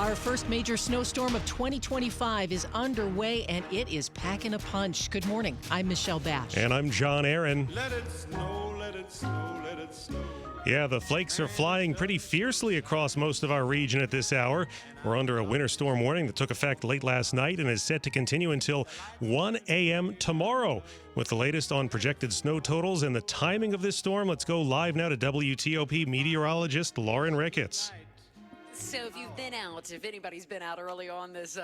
Our first major snowstorm of 2025 is underway, and it is packing a punch. Good morning. I'm Michelle Basch. And I'm John Aaron. Let it snow, let it snow, let it snow. Yeah, the flakes are flying pretty fiercely across most of our region at this hour. We're under a winter storm warning that took effect late last night and is set to continue until 1 a.m. tomorrow. With the latest on projected snow totals and the timing of this storm, let's go live now to WTOP meteorologist Lauren Ricketts. So if you've been out, if anybody's been out early on this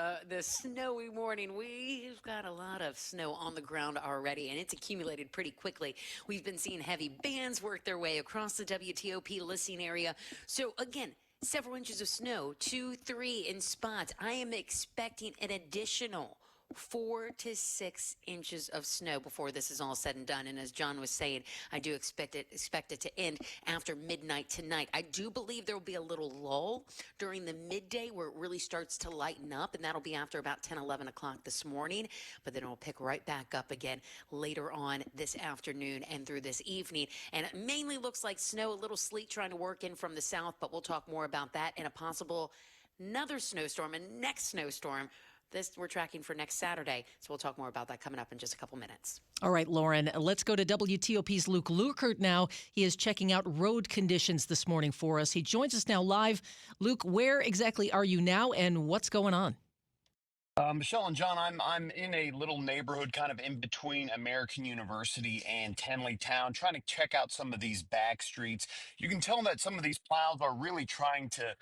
snowy morning, we've got a lot of snow on the ground already, and it's accumulated pretty quickly. We've been seeing heavy bands work their way across the WTOP listening area. So again, several inches of snow, 2, 3 in spots. I am expecting an additional 4 to 6 inches of snow before this is all said and done. And as John was saying, I do expect it to end after midnight tonight. I do believe there will be a little lull during the midday where it really starts to lighten up, and that'll be after about 10, 11 o'clock this morning. But then it'll pick right back up again later on this afternoon and through this evening. And it mainly looks like snow, a little sleet trying to work in from the south, but we'll talk more about that and a possible another snowstorm, a next snowstorm. This we're tracking for next Saturday, so we'll talk more about that coming up in just a couple minutes. All right, Lauren, let's go to WTOP's Luke Lukert now. He is checking out road conditions this morning for us. He joins us now live. Luke, where exactly are you now, and what's going on? Michelle and John, I'm in a little neighborhood kind of in between American University and Tenley Town, trying to check out some of these back streets. You can tell that some of these plows are really trying to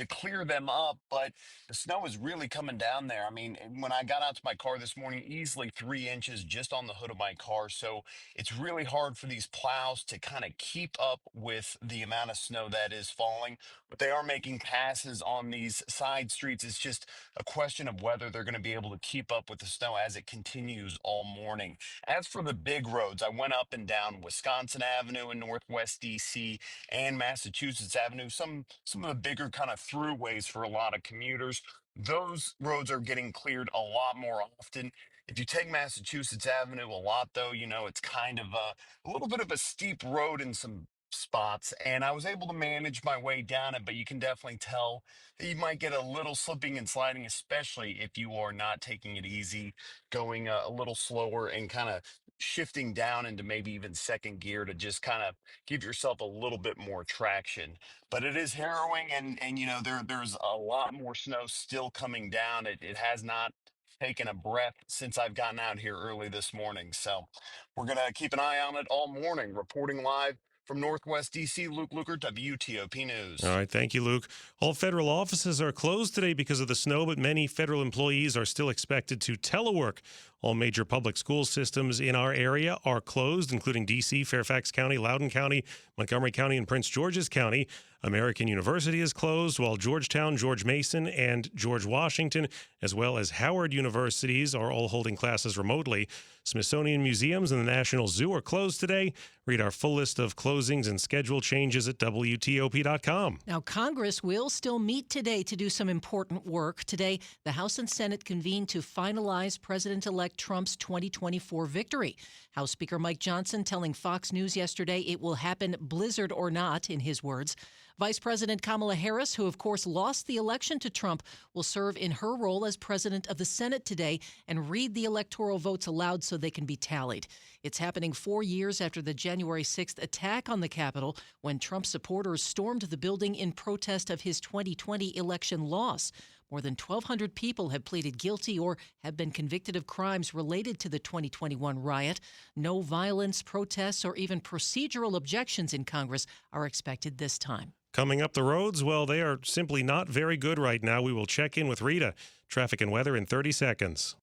clear them up, but the snow is really coming down there. I mean, when I got out to my car this morning, easily 3 inches just on the hood of my car. So it's really hard for these plows to kind of keep up with the amount of snow that is falling. But they are making passes on these side streets. It's just a question of whether they're going to be able to keep up with the snow as it continues all morning. As for the big roads, I went up and down Wisconsin Avenue in Northwest DC and Massachusetts Avenue, some of the bigger kind of throughways for a lot of commuters. Those roads are getting cleared a lot more often. If you take Massachusetts Avenue a lot, though, you know, it's kind of a little bit of a steep road in some spots, and I was able to manage my way down it, but you can definitely tell that you might get a little slipping and sliding, especially if you are not taking it easy, going a little slower and kind of shifting down into maybe even second gear to just kind of give yourself a little bit more traction. But it is harrowing, and you know, there's a lot more snow still coming down. It has not taken a breath since I've gotten out here early this morning. So we're gonna keep an eye on it all morning. Reporting live from Northwest DC, Luke Lukert, WTOP News. All right, thank you, Luke. All federal offices are closed today because of the snow, but many federal employees are still expected to telework. All major public school systems in our area are closed, including D.C., Fairfax County, Loudoun County, Montgomery County, and Prince George's County. American University is closed, while Georgetown, George Mason, and George Washington, as well as Howard universities, are all holding classes remotely. Smithsonian museums and the National Zoo are closed today. Read our full list of closings and schedule changes at WTOP.com. Now, Congress will still meet today to do some important work. Today, the House and Senate convene to finalize President-elect Trump's 2024 victory. House Speaker Mike Johnson telling Fox News yesterday it will happen blizzard or not, in his words. Vice President Kamala Harris, who of course lost the election to Trump, will serve in her role as president of the Senate today and read the electoral votes aloud so they can be tallied. It's happening 4 years after the January 6th attack on the Capitol, when Trump supporters stormed the building in protest of his 2020 election loss. More than 1,200 people have pleaded guilty or have been convicted of crimes related to the 2021 riot. No violence, protests, or even procedural objections in Congress are expected this time. Coming up the roads, well, they are simply not very good right now. We will check in with Rita. Traffic and weather in 30 seconds.